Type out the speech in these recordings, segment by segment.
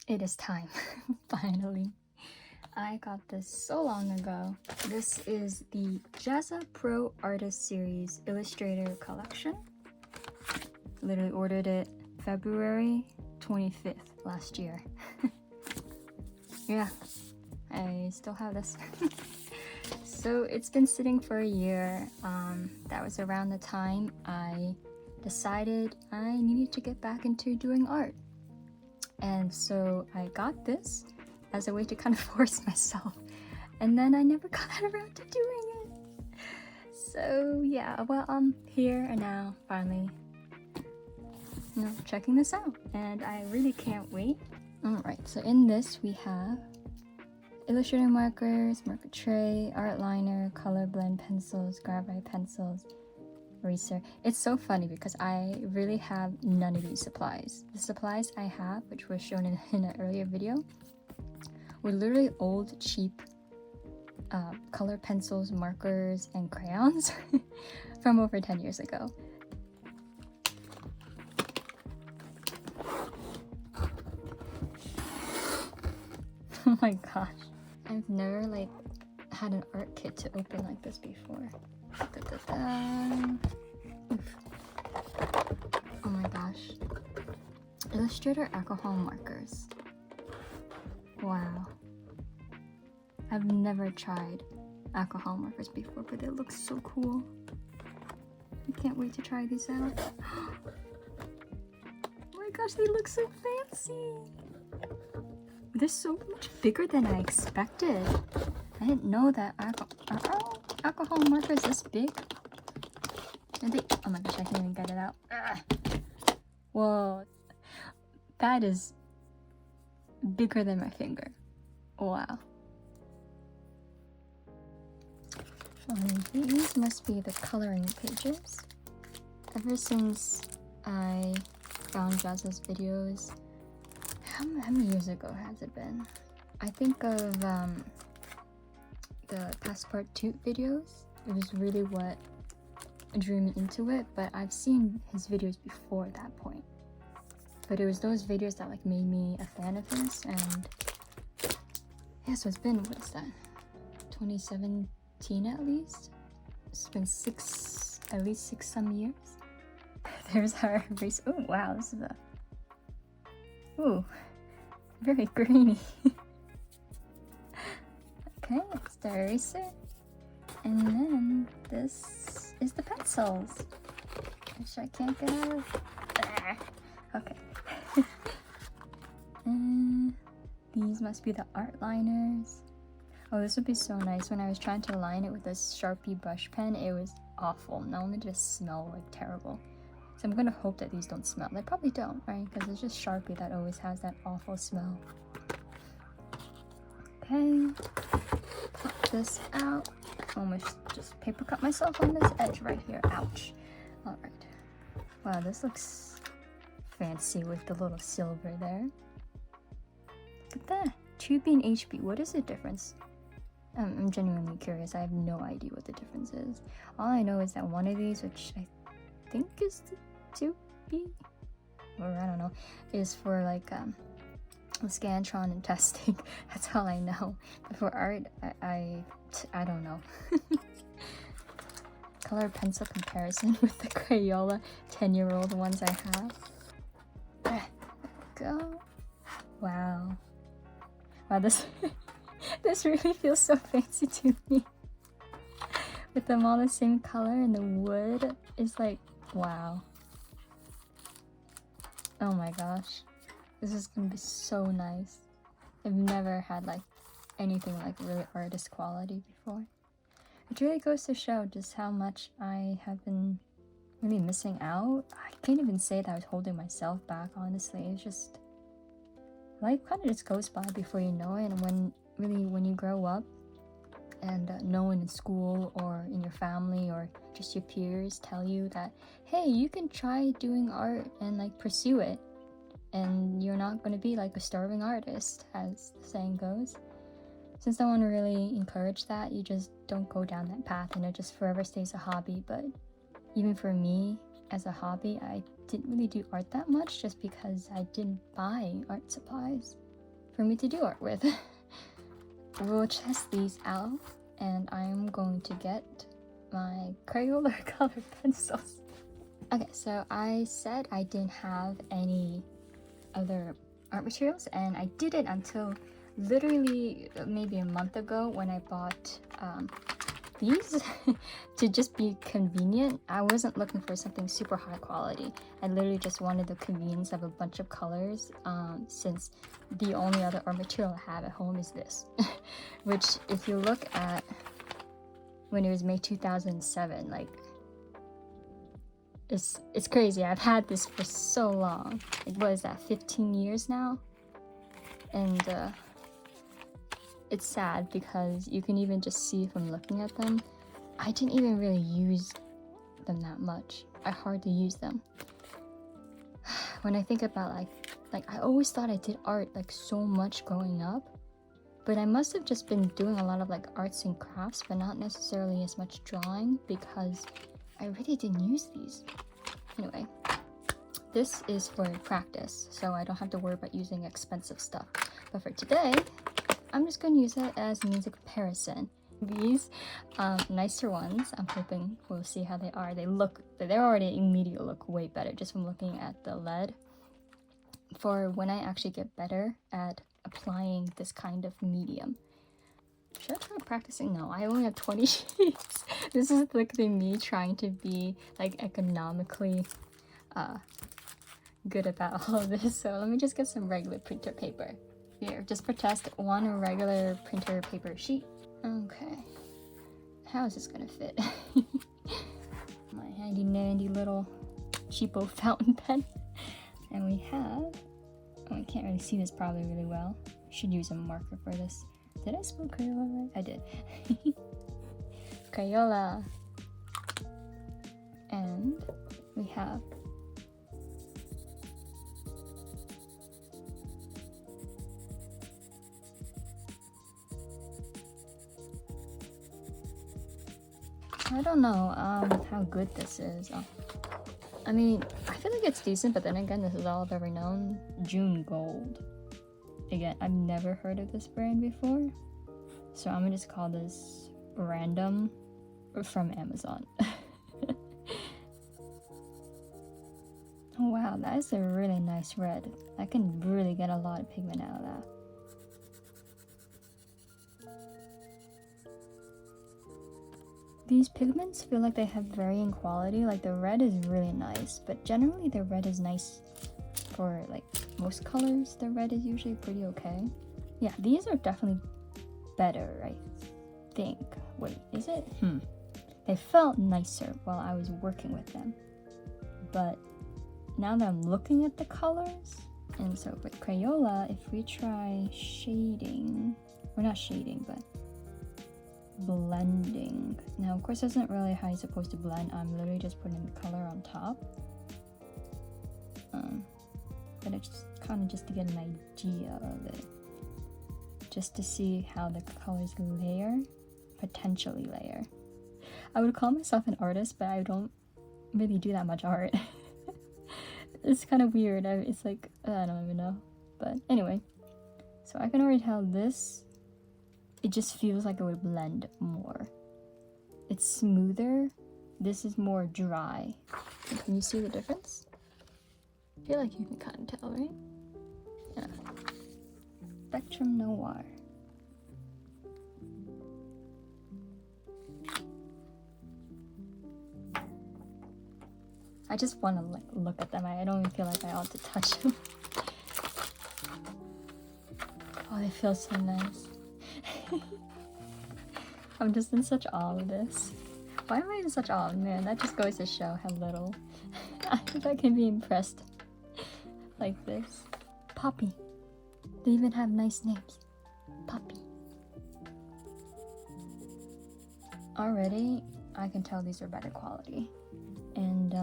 It is time, finally. I got this so long ago. This is the JAZZA Pro Artist Series Illustrator collection. Literally ordered it February 25th last year. Yeah, I still have this. So it's been sitting for a year. That was around the time I decided I needed to get back into doing art. And so I got this as a way to kind of force myself. And then I never got around to doing it. So yeah, well, I'm here and now, finally, checking this out. And I really can't wait. Alright, so in this we have Illustrator markers, marker tray, art liner, color blend pencils, graphite pencils, eraser. It's so funny because I really have none of these supplies. The supplies I have, which was shown in an earlier video, were literally old, cheap color pencils, markers, and crayons from over 10 years ago. Oh my gosh. I've never had an art kit to open like this before. Oof. Oh my gosh. Illustrator alcohol markers. Wow. I've never tried alcohol markers before, but they look so cool. I can't wait to try these out. Oh my gosh, they look so fancy. They're so much bigger than I expected. I didn't know that alcohol marker is this big. Oh my gosh, I can't even get it out. Whoa. That is bigger than my finger. Wow. These must be the coloring pages. Ever since I found JAZZA's videos, how many years ago has it been? I think of the Passport Toot videos. It was really what drew me into it, but I've seen his videos before that point. But it was those videos that made me a fan of his, and yeah, so it's been, what is that? 2017 at least? It's been at least six some years. There's our race. Oh wow, this is a ooh, very grainy. Okay, it's the eraser. And then this is the pencils, which I can't get out of. Okay. And these must be the art liners. Oh, this would be so nice. When I was trying to line it with this Sharpie brush pen, it was awful. Not only did it smell terrible. So I'm gonna hope that these don't smell. They probably don't, right? Because it's just Sharpie that always has that awful smell. Okay, pop this out. Almost just paper cut myself on this edge right here. Ouch. Alright. Wow, this looks fancy with the little silver there. Look at that. 2B and HB. What is the difference? I'm genuinely curious. I have no idea what the difference is. All I know is that one of these, which I think is the 2B, or I don't know, is for Scantron and testing. That's all I know. But for art, I don't know. Color pencil comparison with the Crayola 10-year-old ones I have. There we go. Wow. Wow, this this really feels so fancy to me. With them all the same color and the wood is wow. Oh my gosh. This is gonna be so nice. I've never had anything really artist quality before. It really goes to show just how much I have been really missing out. I can't even say that I was holding myself back, honestly. It's just life kind of just goes by before you know it. And when you grow up and no one in school or in your family or just your peers tell you that, hey, you can try doing art and pursue it, and you're not going to be a starving artist, as the saying goes. Since no one really encouraged that, you just don't go down that path, and it just forever stays a hobby. But even for me, as a hobby, I didn't really do art that much just because I didn't buy art supplies. for me to do art with. We'll test these out, and I'm going to get my Crayola color pencils. Okay, so I said I didn't have any other art materials, and I didn't until literally maybe a month ago when I bought these to just be convenient. I wasn't looking for something super high quality. I literally just wanted the convenience of a bunch of colors, since the only other art material I have at home is this. Which, if you look at when it was made 2007, like, it's crazy. I've had this for so long. Like, what is that, 15 years now? And it's sad because you can even just see from looking at them, I didn't even really use them that much. I hardly use them. When I think about like I always thought I did art like so much growing up, but I must have just been doing a lot of like arts and crafts, but not necessarily as much drawing, because I really didn't use these. Anyway, this is for practice, so I don't have to worry about using expensive stuff. But for today, I'm just going to use it as a means of comparison. These nicer ones, I'm hoping we'll see how they are. They're already immediately look way better just from looking at the lead. For when I actually get better at applying this kind of medium. Should I try practicing? No, I only have 20 sheets. This is literally me trying to be like economically good about all of this. So let me just get some regular printer paper. Here, just for test, one regular printer paper sheet. Okay, how is this gonna fit? My handy dandy little cheapo fountain pen. And we have, oh, I can't really see this probably really well. I should use a marker for this. Did I spell Crayola right? I did. Crayola. And we have I don't know how good this is. I mean, I feel like it's decent, but then again, this is all I've ever known. June Gold. Again, I've never heard of this brand before, so I'm gonna just call this random from Amazon. Oh wow, that is a really nice red. I can really get a lot of pigment out of that. These pigments feel like they have varying quality. Like the red is really nice, but generally the red is nice for like most colors. The red is usually pretty okay. Yeah, these are definitely better, I think. Wait, is it? They felt nicer while I was working with them. But now that I'm looking at the colors, and so with Crayola, if we try shading, or not shading, but blending. Now, of course, that's not really how you're supposed to blend. I'm literally just putting the color on top. But it's just kind of just to get an idea of it. Just to see how the colors layer, potentially layer. I would call myself an artist, but I don't really do that much art. It's kind of weird. It's like, I don't even know. But anyway, so I can already tell this, it just feels like it would blend more. It's smoother. This is more dry. Can you see the difference? I feel like you can kind of tell, right? Yeah. Spectrum Noir. I just want to like look at them. I don't even feel like I ought to touch them. Oh, they feel so nice. I'm just in such awe of this. Why am I in such awe? Man, that just goes to show how little I can be impressed like this. Poppy. They even have nice names. Poppy. Already, I can tell these are better quality. And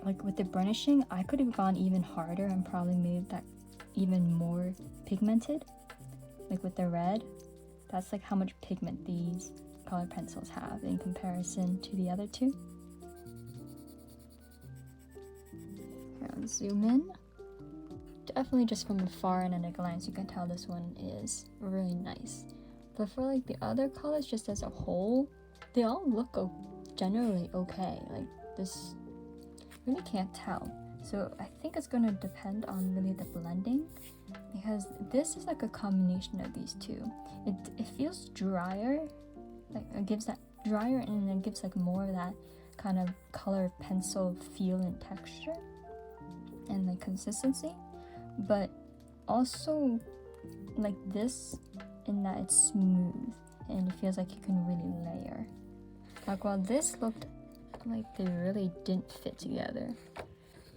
like with the burnishing, I could have gone even harder and probably made that even more pigmented. Like with the red, that's like how much pigment these color pencils have in comparison to the other two. Here, I'll zoom in definitely just from afar and at a glance you can tell this one is really nice. But for like the other colors just as a whole, they all look generally okay. Like this, really can't tell. So I think it's gonna depend on really the blending, because this is like a combination of these two. It feels drier, like it gives that drier, and then it gives like more of that kind of color pencil feel and texture and like consistency, but also like this in that it's smooth and it feels like you can really layer. Like while this looked like they really didn't fit together,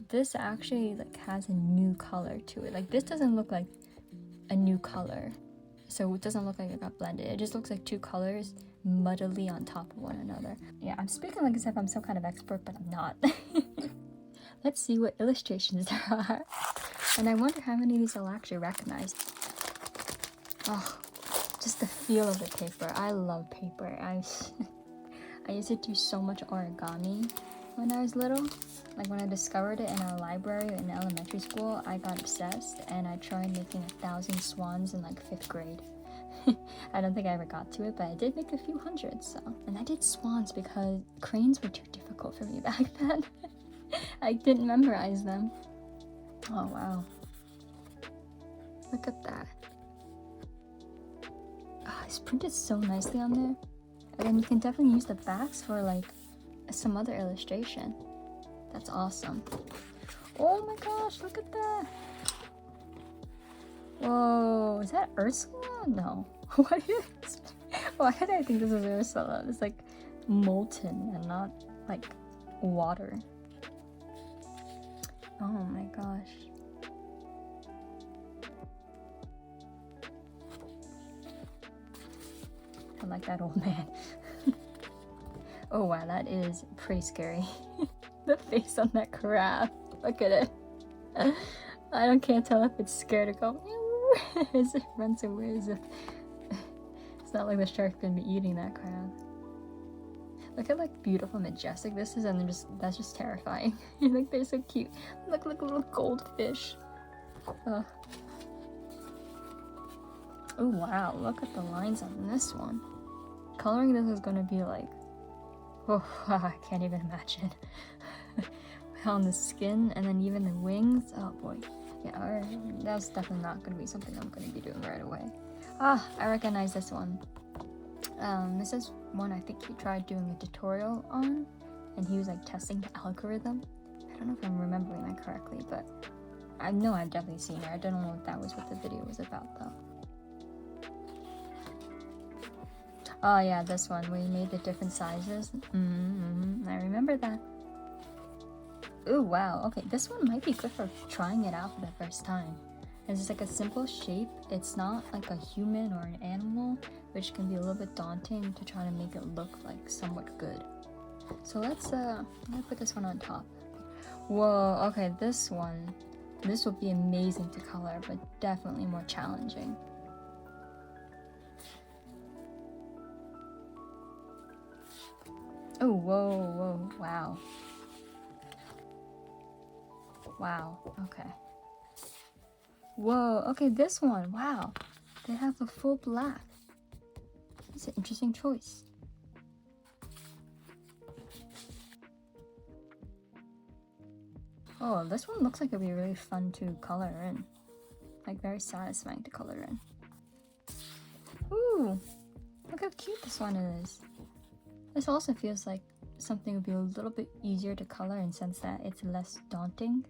this actually like has a new color to it. Like this doesn't look like a new color, so it doesn't look like it got blended. It just looks like two colors muddily on top of one another. Yeah, I'm speaking like as if I'm some kind of expert, but I'm not. Let's see what illustrations there are. And I wonder how many of these I'll actually recognize. Oh, just the feel of the paper. I love paper. I used to do so much origami when I was little. Like when I discovered it in our library in elementary school, I got obsessed and I tried making 1,000 swans in like 5th grade. I don't think I ever got to it, but I did make a few hundred, so. And I did swans because cranes were too difficult for me back then. I didn't memorize them. Oh wow. Look at that. Oh, it's printed so nicely on there. And then you can definitely use the backs for like some other illustration. That's awesome. Oh my gosh, look at that. Whoa, is that Ursula? No. What is? Why did I think this was Ursula? It's like molten and not like water. Oh my gosh. I like that old man. Oh wow, that is pretty scary. The face on that crab. Look at it. I can't tell if it's scared to go as it runs away, as if it's not like the shark's gonna be eating that crab. Look at like beautiful, majestic this is, and then that's just terrifying. Like they're so cute. Look, little goldfish. Oh wow, look at the lines on this one. Coloring this is gonna be like, oh, I can't even imagine. On the skin and then even the wings. Oh boy. Yeah, alright. That's definitely not gonna be something I'm gonna be doing right away. Ah, I recognize this one. This is one I think he tried doing a tutorial on, and he was like testing the algorithm. I don't know if I'm remembering that correctly, but I know I've definitely seen it. I don't know if that was what the video was about though. Oh yeah, this one where you made the different sizes. I remember that. Oh wow, okay, this one might be good for trying it out for the first time. It's just like a simple shape. It's not like a human or an animal, which can be a little bit daunting to try to make it look like somewhat good. So let's I'm gonna put this one on top. Whoa, okay, this will be amazing to color, but definitely more challenging. Oh, whoa, wow. Wow, okay. Whoa, okay, this one, wow. They have a full black. It's an interesting choice. Oh, this one looks like it'd be really fun to color in. Like, very satisfying to color in. Ooh, look how cute this one is. This also feels like something would be a little bit easier to color in the sense that it's less daunting.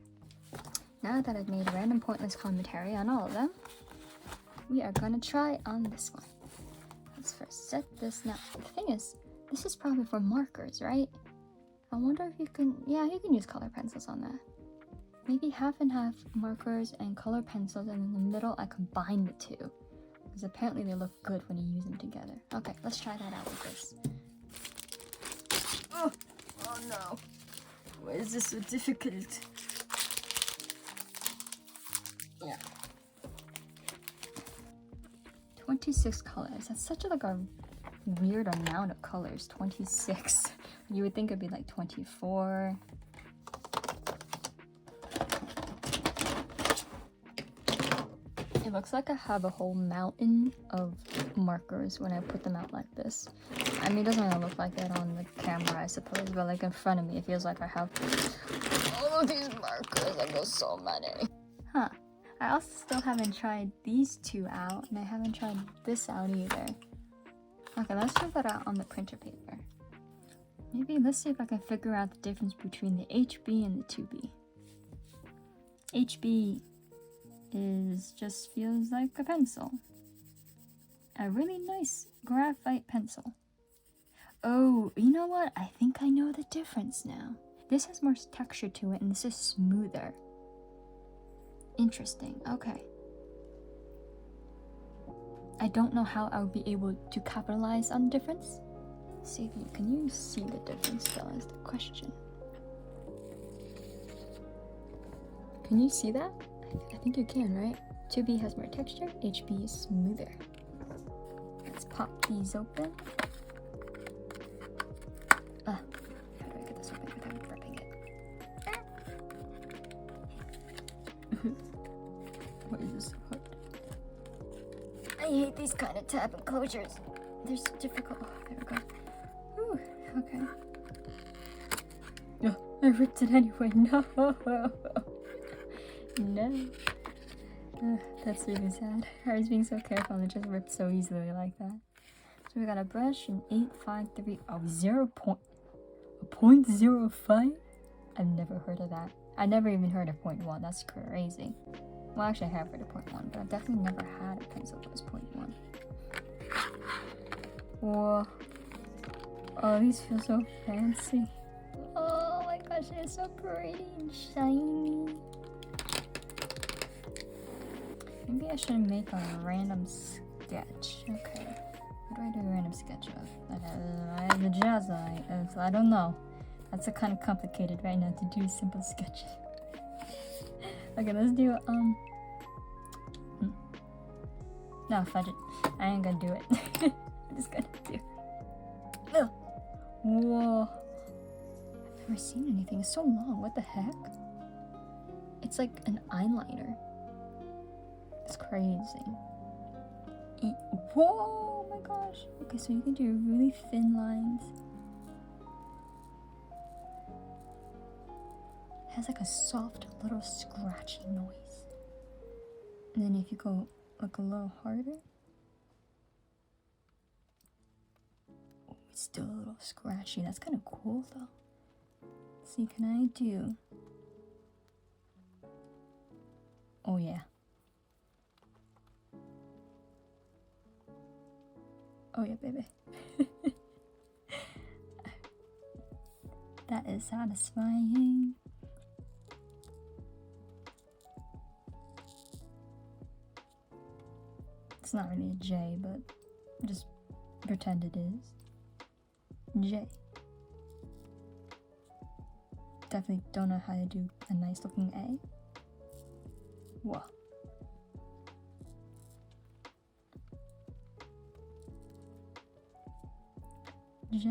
Now that I've made random pointless commentary on all of them, we are gonna try on this one. Let's first set this. Now, the thing is, this is probably for markers, right? I wonder if you can, yeah, you can use color pencils on that. Maybe half and half markers and color pencils, and in the middle I combine the two. Because apparently they look good when you use them together. Okay, let's try that out with this. Oh no. Why is this so difficult? Yeah. 26 colors. That's such like a weird amount of colors. 26. You would think it'd be like 24. It looks like I have a whole mountain of markers when I put them out like this. I mean, it doesn't really look like it on the camera, I suppose, but like in front of me, it feels like I have all of these markers. Like there's so many. Huh. I also still haven't tried these two out, and I haven't tried this out either. Okay, let's try that out on the printer paper. Maybe let's see if I can figure out the difference between the HB and the 2B. HB just feels like a pencil. A really nice graphite pencil. Oh, you know what? I think I know the difference now. This has more texture to it and this is smoother. Interesting, okay. I don't know how I would be able to capitalize on the difference. See, can you see the difference though is the question. Can you see that? I think you can, right? 2B has more texture, HB is smoother. Let's pop these open. How do I get this open without ripping it? What is this hood? I hate these kind of tab enclosures. They're so difficult. Oh, there we go. Whew, okay. No, I ripped it anyway. No. No. That's really sad. I was being so careful and it just ripped so easily like that. So we got a brush, an 853. Oh, 0.05? I've never heard of that. I never even heard of 0.1. That's crazy. Well, actually, I have heard of 0.1, but I've definitely never had a pencil that was 0.1. Whoa. Oh, these feel so fancy. Oh my gosh, they're so pretty and shiny. Maybe I should make a random sketch. Okay. What do I do a random sketch of? I have the JAZZA. I don't know. That's a kind of complicated right now to do simple sketches. Okay, let's do No, fudge it. I ain't gonna do it. I'm just gonna do it. Ugh. Whoa. I've never seen anything. It's so long. What the heck? It's like an eyeliner. It's crazy. Whoa, my gosh. Okay, so you can do really thin lines. It has like a soft little scratchy noise. And then if you go like a little harder, oh, it's still a little scratchy. That's kind of cool though. Let's see, can I do? Oh yeah. Oh yeah, baby. That is satisfying. It's not really a J, but just pretend it is. J. Definitely don't know how to do a nice looking A. Whoa. J.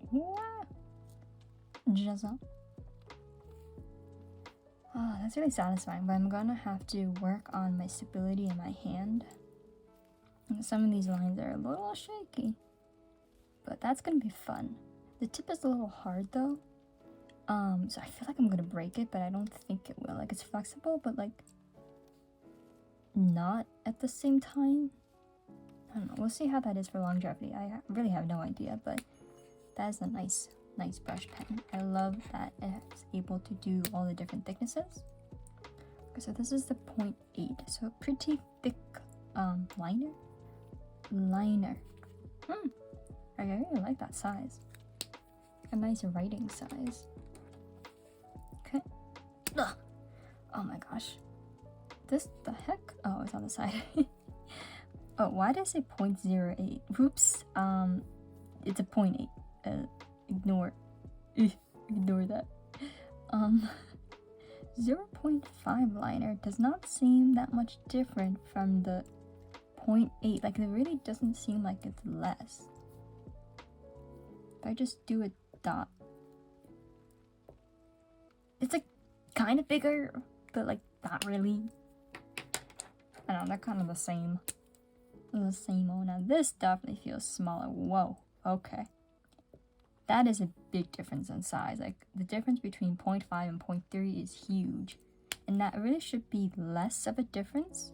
What? JAZZA. Oh, that's really satisfying, but I'm gonna have to work on my stability in my hand. And some of these lines are a little shaky, but that's gonna be fun. The tip is a little hard though, so I feel like I'm gonna break it, but I don't think it will. Like, it's flexible, but like not at the same time. I don't know. We'll see how that is for longevity. I really have no idea, but that is a nice brush pen. I love that it's able to do all the different thicknesses. Okay, so this is the 0.8, so a pretty thick liner. I really like that size. A nice writing size. Okay. Ugh. Oh my gosh. This the heck? Oh, it's on the side. Oh, why did I say 0.08? Oops. It's a 0.8. Ignore that. 0.5 liner does not seem that much different from the 0.8. Like, it really doesn't seem like it's less. If I just do a dot, it's like kind of bigger, but like not really. I don't know, they're kind of the same. The same one. Now this definitely feels smaller. Whoa, okay. That is a big difference in size. Like the difference between 0.5 and 0.3 is huge. And that really should be less of a difference,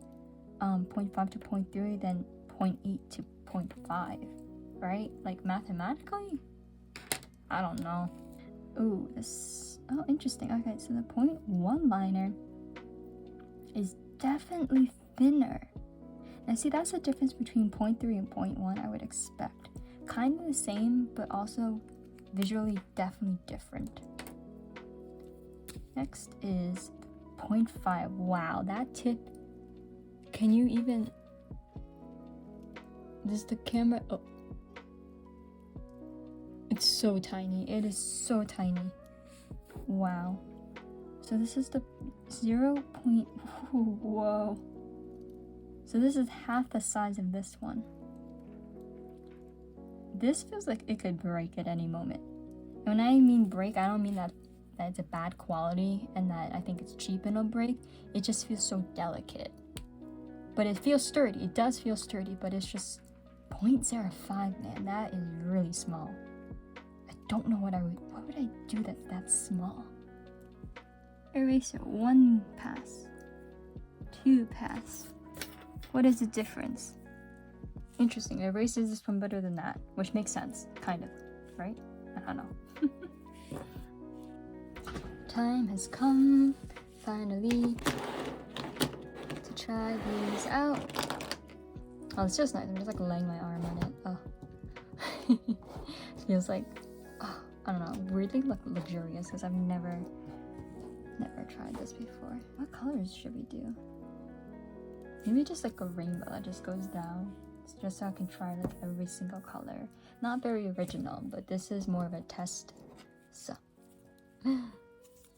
0.5 to 0.3 than 0.8 to 0.5, right? Like mathematically? I don't know. Ooh, this, oh, interesting. Okay, so the 0.1 liner is definitely thinner. And see, that's the difference between 0.3 and 0.1 I would expect. Kind of the same, but also visually definitely different. Next is 0.5. Wow, that tip, can you even, does the camera, oh, it's so tiny. It is so tiny. Wow. So this is the 0. Whoa. So this is half the size of this one. This feels like it could break at any moment. And when I mean break, I don't mean that it's a bad quality and that I think it's cheap and it'll break. It just feels so delicate. But it feels sturdy. It does feel sturdy, but it's just 0.05, man. That is really small. I don't know what would I do that's that small? Eraser, 1 pass. 2 pass. What is the difference? Interesting, it erases this one better than that, which makes sense, kind of, right? I don't know. Time has come, finally, to try these out. Oh, it's just nice. I'm just like laying my arm on it. Oh. Feels like, oh, I don't know, weirdly luxurious because I've never tried this before. What colors should we do? Maybe just like a rainbow that just goes down. Just so I can try like every single color. Not very original, but this is more of a test. So, here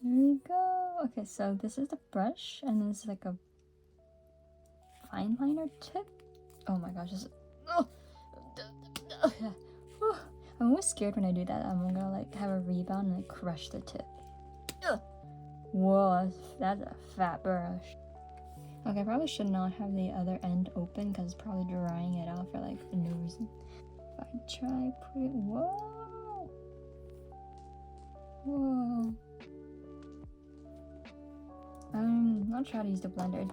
we go. Okay, so this is the brush, and this is like a fine liner tip. Oh my gosh, this is, oh. I'm always scared when I do that. I'm gonna like have a rebound and like crush the tip. Whoa, that's a fat brush. Okay, I probably should not have the other end open because it's probably drying it out for like no reason. If I try put it, whoa, whoa. I'm not trying to use the blender.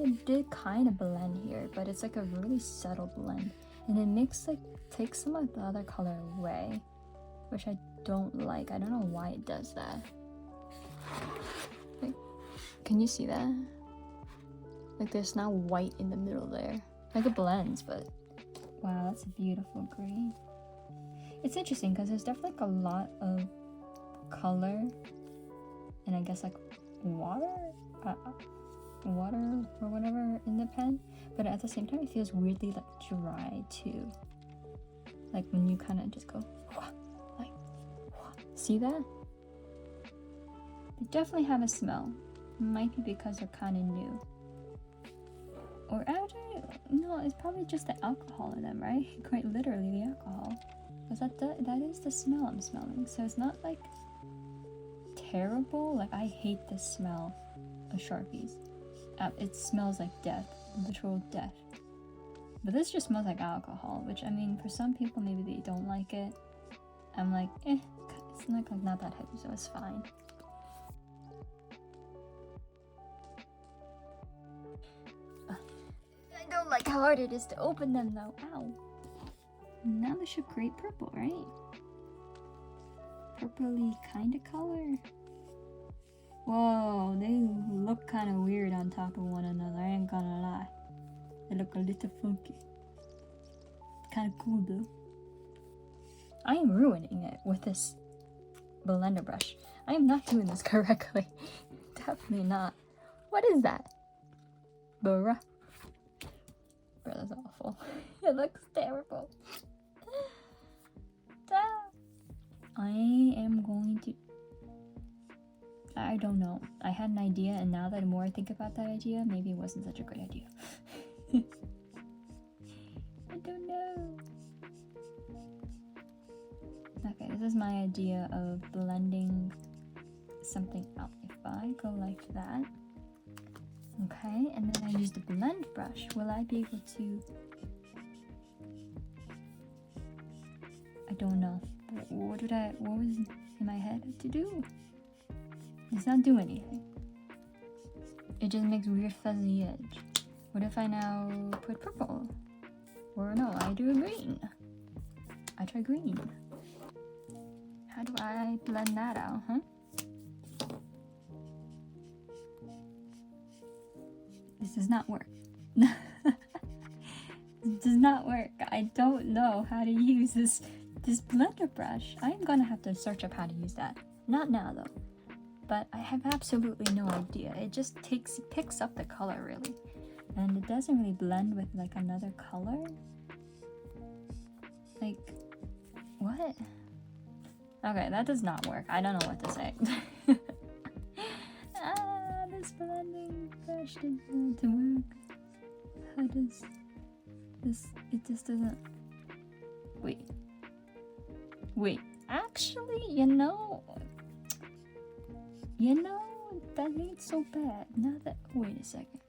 It did kind of blend here, but it's like a really subtle blend, and it makes like takes some of the other color away, which I don't like. I don't know why it does that. Like, can you see that? Like there's now white in the middle there. Like it blends, but wow, that's a beautiful green. It's interesting because there's definitely like a lot of color and I guess like water or whatever in the pen, but at the same time it feels weirdly like dry too. Like when you kind of just go like, see that? They definitely have a smell. Might be because they're kind of new. Or actually, no, it's probably just the alcohol in them, right? Quite literally the alcohol. Because that is the smell I'm smelling. So it's not like terrible. Like I hate the smell of Sharpies. It smells like death, literal death. But this just smells like alcohol, which I mean, for some people maybe they don't like it. I'm like, it's not that heavy, so it's fine. I don't like how hard it is to open them though. Ow. Now they should create purple, right? Purpley kind of color. Whoa, they look kind of weird on top of one another, I ain't gonna lie. They look a little funky. Kind of cool though. I am ruining it with this blender brush. I am not doing this correctly. Definitely not. What is that? Bruh. Bruh, that's awful. It looks terrible. I am going to... I don't know. I had an idea, and now that the more I think about that idea, maybe it wasn't such a good idea. I don't know. Okay, this is my idea of blending something out. If I go like that, okay, and then I use the blend brush, will I be able to? I don't know. What was in my head to do? It's not doing anything. It just makes weird fuzzy edge. What if I now put purple? Or no, I do a green. I try green. How do I blend that out, huh? This does not work. This does not work. I don't know how to use this blender brush. I'm gonna have to search up how to use that. Not now though. But I have absolutely no idea. It just picks up the color really. And it doesn't really blend with like another color. Like, what? Okay, that does not work. I don't know what to say. This blending brush doesn't want to work. How does this? It just doesn't. Wait. Actually, you know, that ain't so bad. Now that, wait a second.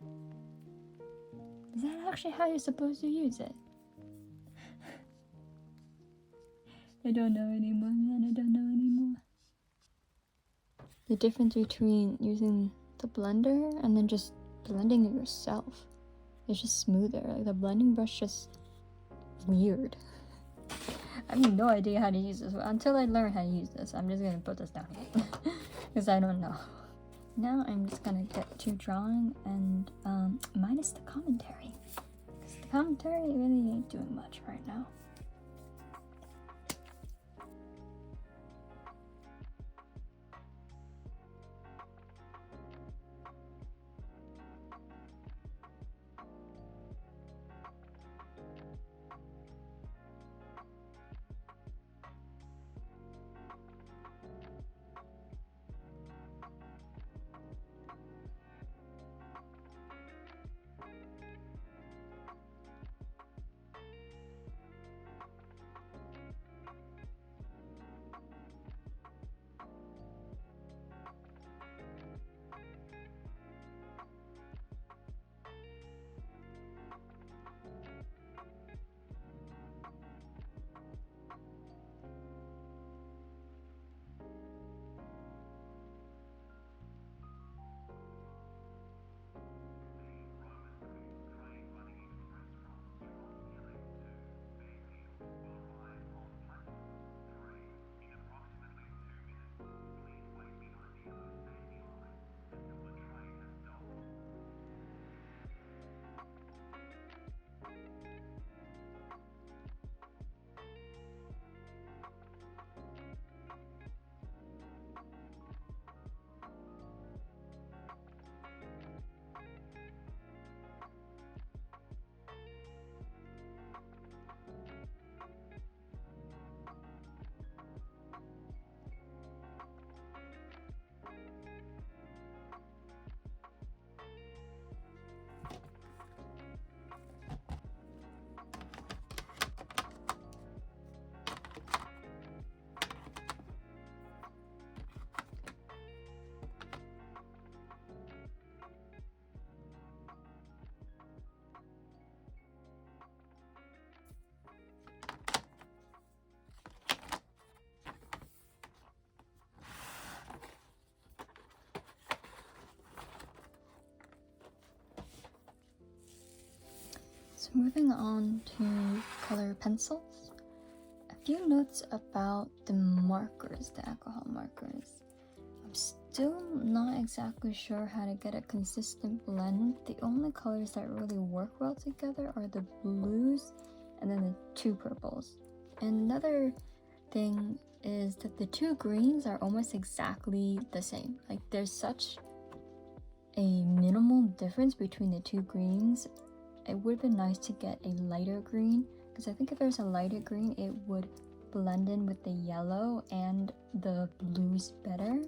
Is that actually how you're supposed to use it? I don't know anymore, man. I don't know anymore. The difference between using the blender and then just blending it yourself is just smoother. Like the blending brush just weird. I have no idea how to use this. Until I learn how to use this, I'm just gonna put this down again. Because I don't know. Now I'm just gonna get to drawing and minus the commentary. Because the commentary really ain't doing much right now. So moving on to color pencils, a few notes about the markers, the alcohol markers. I'm still not exactly sure how to get a consistent blend. The only colors that really work well together are the blues and then the two purples. Another thing is that the two greens are almost exactly the same. Like there's such a minimal difference between the two greens. It would have been nice to get a lighter green, because I think if there's a lighter green, it would blend in with the yellow and the blues better.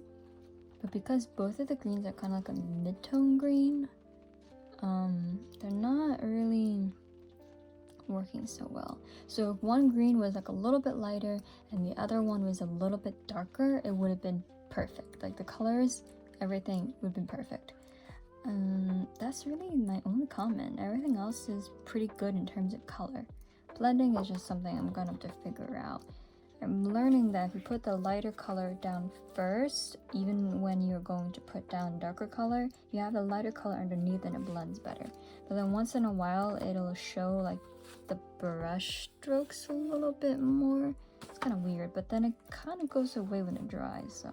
But because both of the greens are kind of like a mid-tone green, they're not really working so well. So if one green was like a little bit lighter and the other one was a little bit darker, it would have been perfect. Like the colors, everything would be perfect. That's really my only comment. Everything else is pretty good in terms of color. Blending is just something I'm gonna have to figure out. I'm learning that if you put the lighter color down first, even when you're going to put down darker color, you have the lighter color underneath and it blends better. But then once in a while, it'll show like the brush strokes a little bit more. It's kind of weird, but then it kind of goes away when it dries, so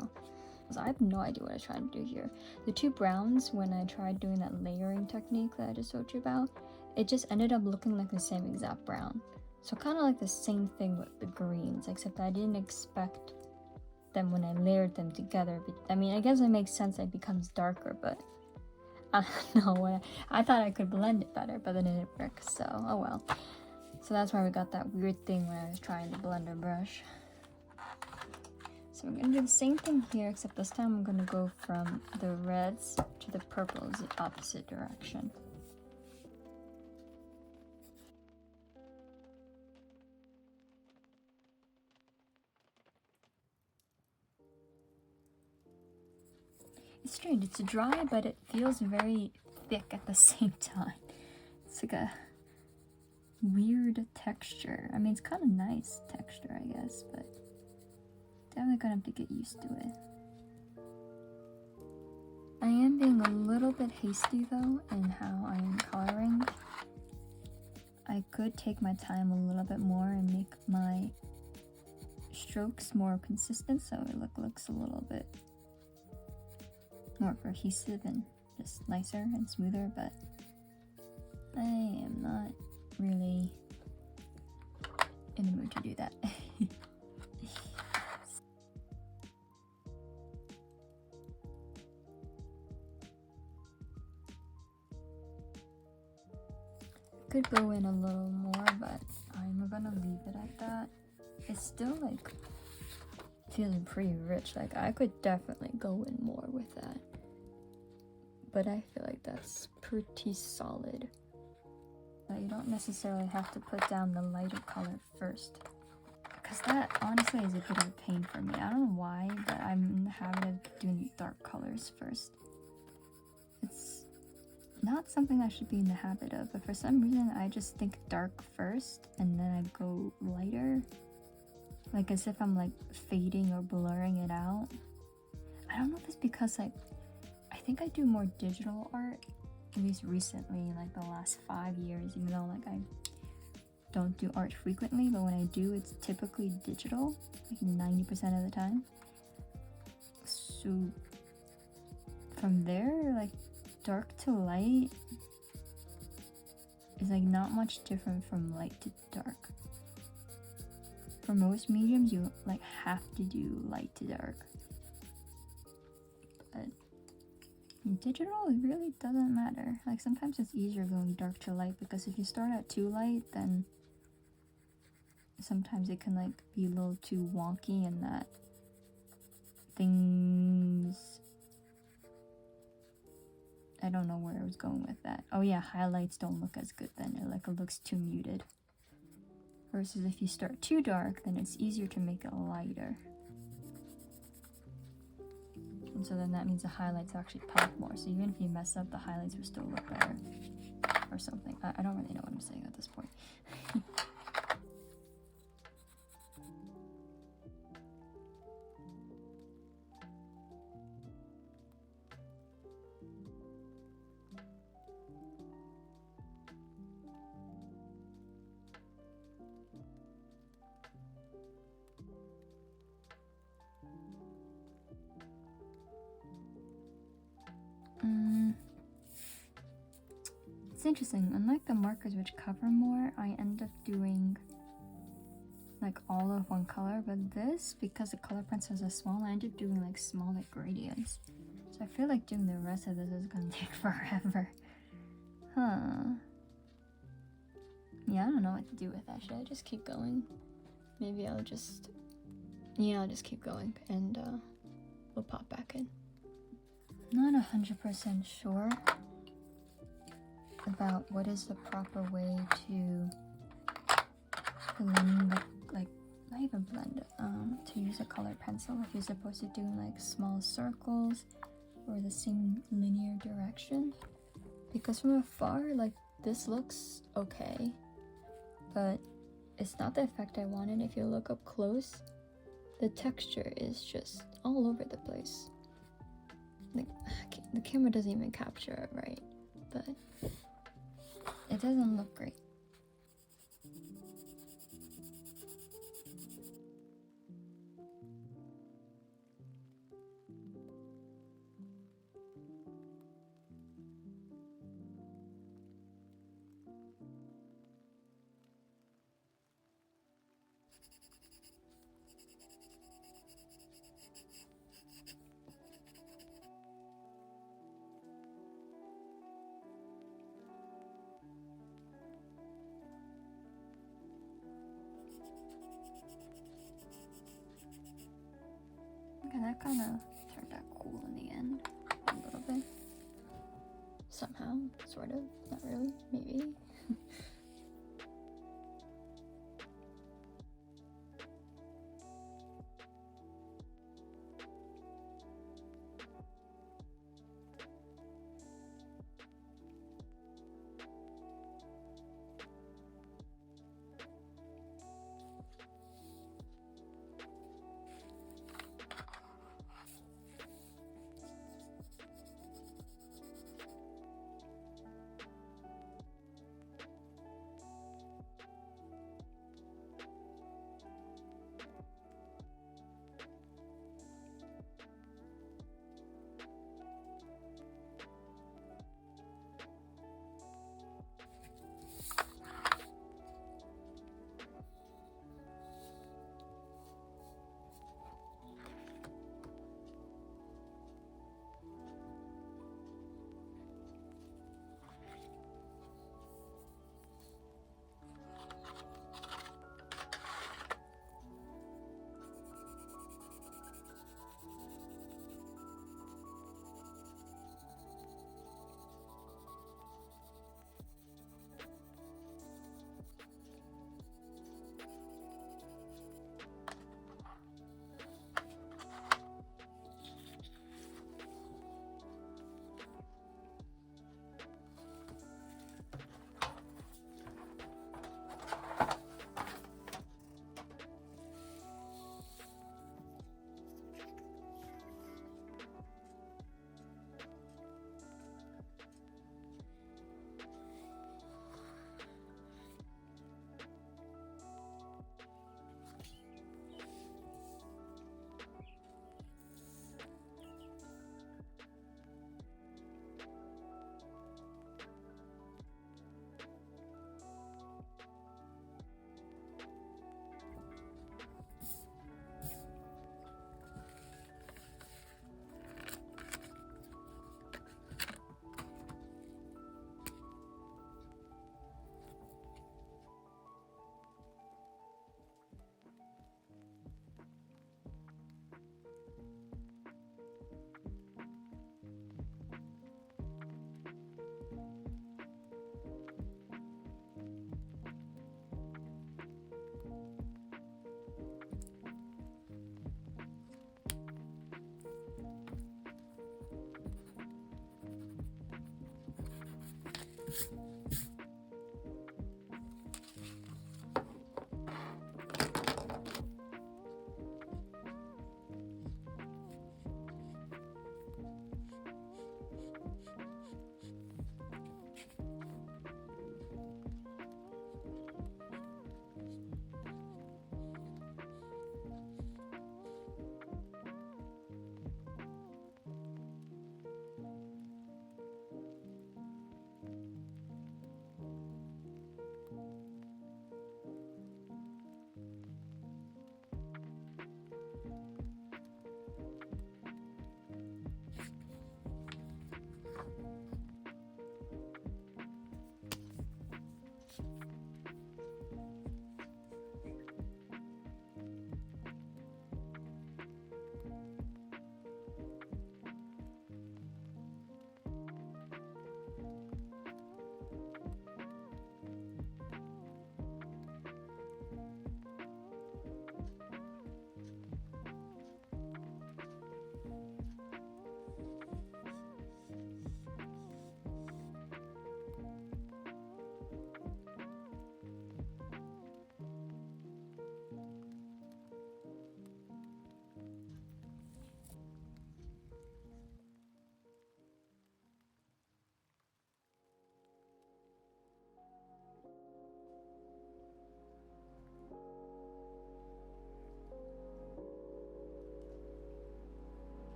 I have no idea what I'm trying to do here. The two browns, when I tried doing that layering technique that I just told you about, it just ended up looking like the same exact brown. So kind of like the same thing with the greens, except I didn't expect them when I layered them together. I mean, I guess it makes sense that it becomes darker, but I don't know. I thought I could blend it better, but then it didn't work, so oh well. So that's why we got that weird thing when I was trying to blend a brush. So we're gonna do the same thing here, except this time I'm gonna go from the reds to the purples, the opposite direction. It's strange, it's dry, but it feels very thick at the same time. It's like a weird texture. I mean, it's kind of nice texture, I guess, but definitely gonna have to get used to it. I am being a little bit hasty though in how I am coloring. I could take my time a little bit more and make my strokes more consistent so it looks a little bit more cohesive and just nicer and smoother, but I am not really in the mood to do that. Could go in a little more, but I'm gonna leave it at that. It's still like feeling pretty rich. Like I could definitely go in more with that, but I feel like that's pretty solid. You don't necessarily have to put down the lighter color first, because that honestly is a bit of a pain for me. I don't know why, but I'm in the habit of doing dark colors first. It's not something I should be in the habit of, but for some reason I just think dark first and then I go lighter, like as if I'm like fading or blurring it out. I don't know if it's because I think I do more digital art, at least recently, like the last 5 years, even though like I don't do art frequently, but when I do, it's typically digital, like 90% of the time. So from there, like dark to light is like not much different from light to dark. For most mediums, you like have to do light to dark. But in digital, it really doesn't matter. Like sometimes it's easier going dark to light, because if you start at too light, then sometimes it can like be a little too wonky and that things, I don't know where I was going with that. Oh yeah, highlights don't look as good then. It looks too muted. Versus if you start too dark, then it's easier to make it lighter. And so then that means the highlights actually pop more. So even if you mess up, the highlights will still look better. Or something. I don't really know what I'm saying at this point. It's interesting. Unlike the markers which cover more, I end up doing like all of one color, but this, because the color pencil is so small, I end up doing like smaller gradients. So I feel like doing the rest of this is gonna take forever. Huh. Yeah, I don't know what to do with that. Should I just keep going? Maybe I'll just... Yeah, I'll just keep going and we'll pop back in. Not 100% sure about what is the proper way to blend the not even blend, to use a colored pencil if you're supposed to do like small circles or the same linear direction. Because from afar, like, this looks okay, but it's not the effect I wanted. If you look up close, the texture is just all over the place. Like, the camera doesn't even capture it right, but it doesn't look great. Okay, that kind of turned out cool in the end, a little bit. Somehow, sort of, not really, maybe.